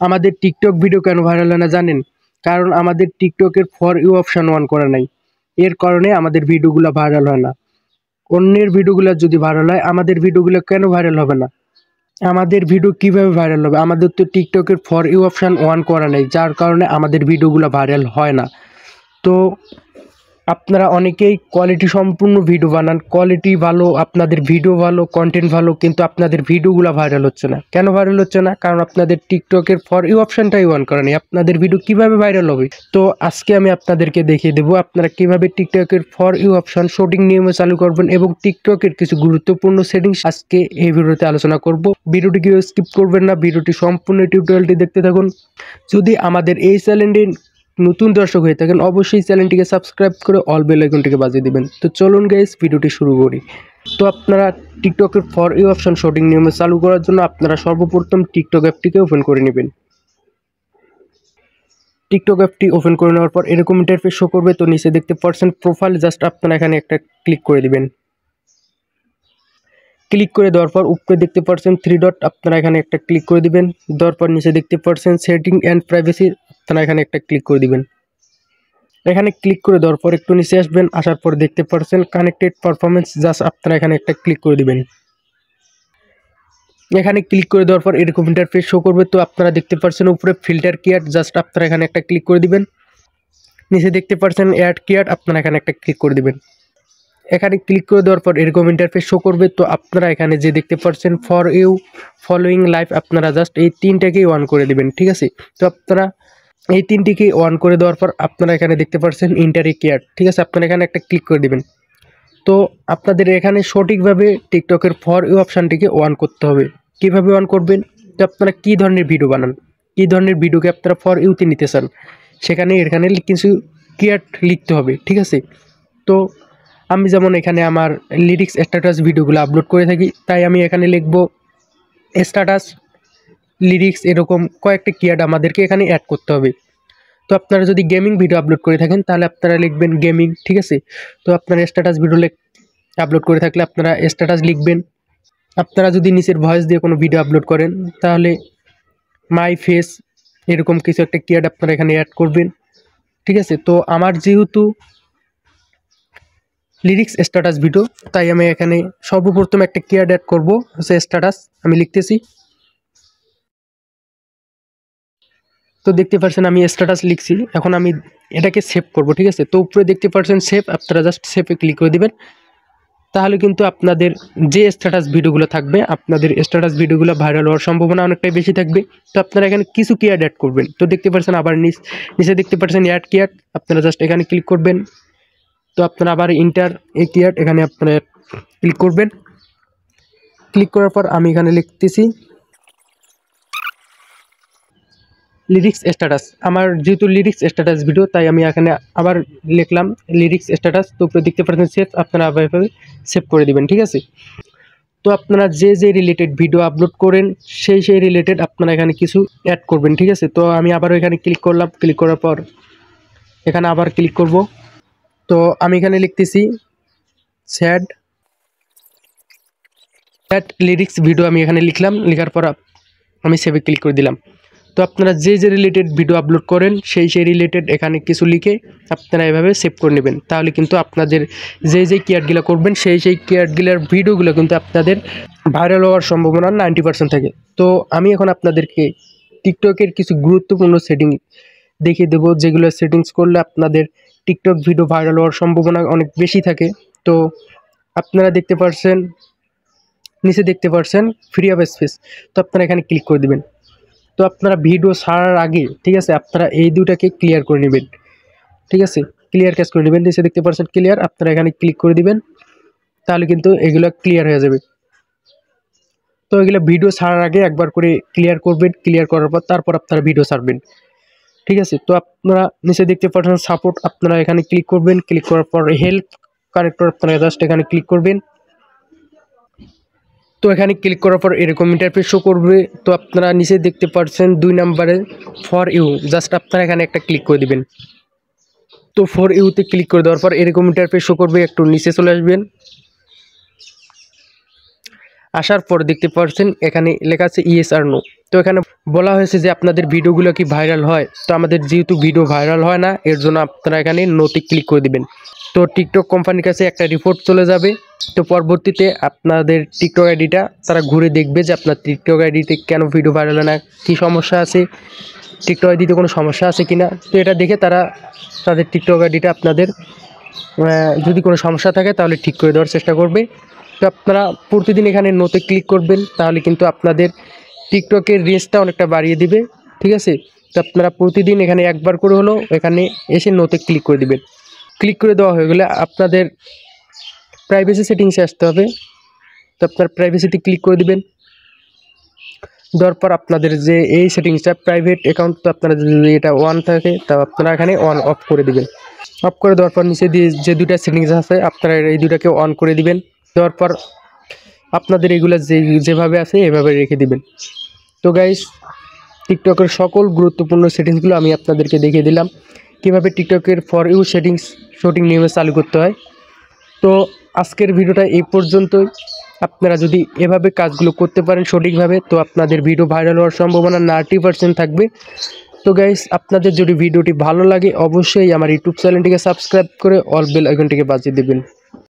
আমাদের TikTok video কেন viral হয় না জানেন? কারণ আমাদের টিকটকের ফর ইউ অপশন অন করা নাই। এর কারণে আমাদের ভিডিওগুলো ভাইরাল হয় না। অন্যের ভিডিওগুলো যদি ভাইরাল হয়, আমাদের ভিডিওগুলো কেন ভাইরাল হবে না? আমাদের ভিডিও কিভাবে ভাইরাল হবে? আমাদের তো টিকটকের ফর ইউ অপশন অন করা নেই, যার কারণে আমাদের ভিডিওগুলো ভাইরাল হয় না। তো আপনারা অনেকেই কোয়ালিটি সম্পূর্ণ ভিডিও বানান, কোয়ালিটি ভালো, আপনাদের ভিডিও ভালো, কন্টেন্ট ভালো, কিন্তু আপনাদের ভিডিওগুলো ভাইরাল হচ্ছে না। কেন ভাইরাল হচ্ছে না? কারণ আপনাদের টিকটকের ফর ইউ অপশনটাই অন করা নেই। আপনাদের ভিডিও কিভাবে ভাইরাল হবে? তো আজকে আমি আপনাদেরকে দেখিয়ে দেবো আপনারা কিভাবে টিকটকের ফর ইউ অপশন সঠিক নিয়মে চালু করবেন এবং টিকটকের কিছু গুরুত্বপূর্ণ সেটিংস আজকে এই ভিডিওতে আলোচনা করব। ভিডিওটি কেউ স্কিপ করবেন না, ভিডিওটি সম্পূর্ণ টিউটোরিয়ালটি দেখতে থাকুন। যদি আমাদের এই চ্যানেলটি নতুন দর্শক হয়ে থাকেন, অবশ্যই চ্যানেলটিকে সাবস্ক্রাইব করে অল বেল আইকনটিকে বাজিয়ে দিবেন। তো চলুন গাইস, ভিডিওটি শুরু করি। তো আপনারা টিকটকের ফর ইউ অপশন সঠিক নিয়মে চালু করার জন্য আপনারা সর্বপ্রথম টিকটক অ্যাপটিকে ওপেন করে নেবেন। টিকটক অ্যাপটি ওপেন করে নেওয়ার পর এরকম ইন্টারফেস শো করবে। তো নিচে দেখতে পাচ্ছেন প্রোফাইল, জাস্ট আপনারা এখানে একটা ক্লিক করে দিবেন। ক্লিক করে দেওয়ার পর উপরে দেখতে পাচ্ছেন থ্রি ডট, আপনারা এখানে একটা ক্লিক করে দিবেন। দেওয়ার পর নিচে দেখতে পাচ্ছেন সেটিং অ্যান্ড প্রাইভেসি, আপনারা এখানে একটা ক্লিক করে দিবেন। এখানে ক্লিক করে দেওয়ার পর একটু নিচে আসবেন, আসার পর দেখতে পাচ্ছেন কানেক্টেড পারফরমেন্স, জাস্ট আপনারা এখানে একটা ক্লিক করে দিবেন। এখানে ক্লিক করে দেওয়ার পর এরকম ইন্টারফেস শো করবে। তো আপনারা দেখতে পাচ্ছেন উপরে ফিল্টার কিয়ার, জাস্ট আপনারা এখানে একটা ক্লিক করে দিবেন। নিচে দেখতে পাচ্ছেন অ্যাড কিয়ার, আপনারা এখানে একটা ক্লিক করে দিবেন। এখানে ক্লিক করে দেওয়ার পর এরকম ইন্টারফেস শো করবে। তো আপনারা এখানে যে দেখতে পাচ্ছেন ফর ইউ, ফলোয়িং লাইভ, আপনারা জাস্ট এই তিনটাকেই অন করে দিবেন। ঠিক আছে? তো আপনারা এই তিনটিকে অন করে দেওয়ার পর আপনারা এখানে দেখতে পাচ্ছেন ইন্টারি কেয়ার, ঠিক আছে, আপনারা এখানে একটা ক্লিক করে দিবেন। তো আপনাদের এখানে সঠিকভাবে টিকটকের ফর ইউ অপশানটিকে অন করতে হবে। কিভাবে অন করবেন? তো আপনারা কী ধরনের ভিডিও বানান, কী ধরনের ভিডিওকে আপনারা ফর ইউতে নিতে চান, সেখানে এখানে কিছু কিয়ার লিখতে হবে। ঠিক আছে? তো আমি যেমন এখানে আমার লিরিক্স স্ট্যাটাস ভিডিওগুলো আপলোড করে থাকি, তাই আমি এখানে লিখব স্ট্যাটাস লিরিক্স, এরকম কয়েকটা কিয়ার্ড আমাদেরকে এখানে অ্যাড করতে হবে। তো আপনারা যদি গেমিং ভিডিও আপলোড করে থাকেন তাহলে আপনারা লিখবেন গেমিং। ঠিক আছে? তো আপনারা স্ট্যাটাস ভিডিও আপলোড করে থাকলে আপনারা স্ট্যাটাস লিখবেন। আপনারা যদি নিচের ভয়েস দিয়ে কোনো ভিডিও আপলোড করেন তাহলে মাই ফেস, এরকম কিছু একটা কিয়ার্ড আপনারা এখানে অ্যাড করবেন। ঠিক আছে? তো আমার যেহেতু লিরিক্স স্ট্যাটাস ভিডিও, তাই আমি এখানে সর্বপ্রথম একটা কিয়ার্ড অ্যাড করবো, হচ্ছে স্ট্যাটাস। আমি লিখতেছি। তো দেখতে পাচ্ছেন আমি স্ট্যাটাস লিখছি, এখন আমি এটাকে সেভ করব। ঠিক আছে? তো উপরে দেখতে পাচ্ছেন সেভ, আপনারা জাস্ট সেভে ক্লিক করে দিবেন। তাহলে কিন্তু আপনাদের যে স্ট্যাটাস ভিডিওগুলো থাকবে, আপনাদের স্ট্যাটাস ভিডিওগুলো ভাইরাল হওয়ার সম্ভাবনা অনেকটাই বেশি থাকবে। তো আপনারা এখানে কিছু কিয়ার্ড অ্যাড করবেন। তো দেখতে পাচ্ছেন আবার নিচে দেখতে পাচ্ছেন অ্যাড কিয়ার্ড, আপনারা জাস্ট এখানে ক্লিক করবেন। তো আপনারা আবার ইন্টার এই কিয়ার্ড, এখানে আপনারা ক্লিক করবেন। ক্লিক করার পর আমি এখানে লিখতেছি লিরিক্স স্ট্যাটাস। আমার যেহেতু লিরিক্স স্ট্যাটাস ভিডিও, তাই আমি এখানে আবার লিখলাম লিরিক্স স্ট্যাটাস। তো উপরে দেখতে পাচ্ছেন সেভ, আপনারা আবার এভাবে সেভ করে দিবেন। ঠিক আছে? তো আপনারা যে যে রিলেটেড ভিডিও আপলোড করেন সেই রিলেটেড আপনারা এখানে কিছু অ্যাড করবেন। ঠিক আছে? তো আমি আবারও এখানে ক্লিক করলাম। ক্লিক করার পর এখানে আবার ক্লিক করব। তো আমি এখানে লিখতেছি স্যাড লিরিক্স ভিডিও, আমি এখানে লিখলাম। লেখার পর আমি সেভে ক্লিক করে দিলাম। তো আপনারা যে যে রিলেটেড ভিডিও আপলোড করেন সেই রিলেটেড এখানে কিছু লিখে আপনারা এভাবে সেভ করে নেবেন। তাহলে কিন্তু আপনাদের যে কিয়ার্ডগুলো করবেন সেই কিয়ার্ডগুলোর ভিডিওগুলো কিন্তু আপনাদের ভাইরাল হওয়ার সম্ভাবনা 90% থাকে। তো আমি এখন আপনাদেরকে টিকটকের কিছু গুরুত্বপূর্ণ সেটিং দেখিয়ে দেবো, যেগুলো সেটিংস করলে আপনাদের টিকটক ভিডিও ভাইরাল হওয়ার সম্ভাবনা অনেক বেশি থাকে। তো আপনারা দেখতে পাচ্ছেন নিচে দেখতে পাচ্ছেন ফ্রি অফ স্পেস, তো আপনারা এখানে ক্লিক করে দেবেন। তো আপনারা ভিডিও ছাড়ার আগে, ঠিক আছে, আপনারা এই দুটাকে ক্লিয়ার করে নেবেন। ঠিক আছে? ক্লিয়ার ক্যাশ করে নেবেন। নিচে দেখতে পাচ্ছেন ক্লিয়ার, আপনারা এখানে ক্লিক করে দিবেন। তাহলে কিন্তু এগুলো ক্লিয়ার হয়ে যাবে। তো এগুলো ভিডিও ছাড়ার আগে একবার করে ক্লিয়ার করবেন। ক্লিয়ার করার পর তারপর আপনারা ভিডিও ছাড়বেন। ঠিক আছে? তো আপনারা নিচে দেখতে পাচ্ছেন সাপোর্ট, আপনারা এখানে ক্লিক করবেন। ক্লিক করার পর হেল্প কানেক্টর, আপনারা জাস্ট এখানে ক্লিক করবেন। তো এখানে ক্লিক করার পর এরকম ইন্টারফেস শো করবে। তো আপনারা নিচে দেখতে পাচ্ছেন 2 নম্বরে ফর ইউ, জাস্ট আপনারা এখানে একটা ক্লিক করে দিবেন। তো ফর ইউতে ক্লিক করে দেওয়ার পর এরকম ইন্টারফেস শো করবে। একটু নিচে চলে আসবেন, আসার পর দেখতে পাচ্ছেন এখানে লেখা আছে ইয়েস আর নো। তো এখানে বলা হয়েছে যে আপনাদের ভিডিওগুলো কি ভাইরাল হয়। তো আমাদের যেহেতু ভিডিও ভাইরাল হয় না, এর জন্য আপনারা এখানে নোতে ক্লিক করে দিবেন। তো টিকটক কোম্পানির কাছে একটা রিপোর্ট চলে যাবে। তো পরবর্তীতে আপনাদের টিকটক আইডিটা তারা ঘুরে দেখবে যে আপনার টিকটক আইডিতে কেন ভিডিও ভাইরাল হয় না, কী সমস্যা আছে, টিকটক আইডিতে কোনো সমস্যা আছে কিনা। তো এটা দেখে তারা তাদের টিকটক আইডিটা আপনাদের যদি কোনো সমস্যা থাকে তাহলে ঠিক করে দেওয়ার চেষ্টা করবে। তো আপনারা প্রতিদিন এখানে নোতে ক্লিক করবেন, তাহলে কিন্তু আপনাদের টিকটকের রেঞ্জটা অনেকটা বাড়িয়ে দিবে, ঠিক আছে। তো আপনারা প্রতিদিন এখানে একবার করে হলেও এখানে এসে নোতে ক্লিক করে দিবেন। ক্লিক করে দেওয়া হয়ে গেলে আপনাদের প্রাইভেসি সেটিংসে আসতে হবে। তো আপনার প্রাইভেসিতে ক্লিক করে দিবেন। দেওয়ার পর আপনাদের যে এই সেটিংসটা প্রাইভেট অ্যাকাউন্ট, তো আপনারা যদি এটা অন থাকে তা আপনারা এখানে অন অফ করে দিবেন। অফ করে দেওয়ার পর নিচে দিয়ে যে দুইটা সেটিংস আছে আপনারা এই দুইটাকে অন করে দিবেন। দেওয়ার পর আপনাদের এগুলো যেভাবে আছে এভাবে রেখে দিবেন। তো গাইস, টিকটকের সকল গুরুত্বপূর্ণ সেটিংসগুলো আমি আপনাদেরকে দেখিয়ে দিলাম, কীভাবে টিকটকের ফর ইউ সেটিংস শুটিং নিয়মে চালু করতে হয়। তো আজকের ভিডিওটা এই পর্যন্তই। আপনারা যদি এভাবে কাজগুলো করতে পারেন সঠিকভাবে, তো আপনাদের ভিডিও ভাইরাল হওয়ার সম্ভাবনা 90% থাকবে। তো গাইস, আপনাদের যদি ভিডিওটি ভালো লাগে অবশ্যই আমার ইউটিউব চ্যানেলটিকে সাবস্ক্রাইব করে অল বেল আইকনটিকে বাজিয়ে দেবেন।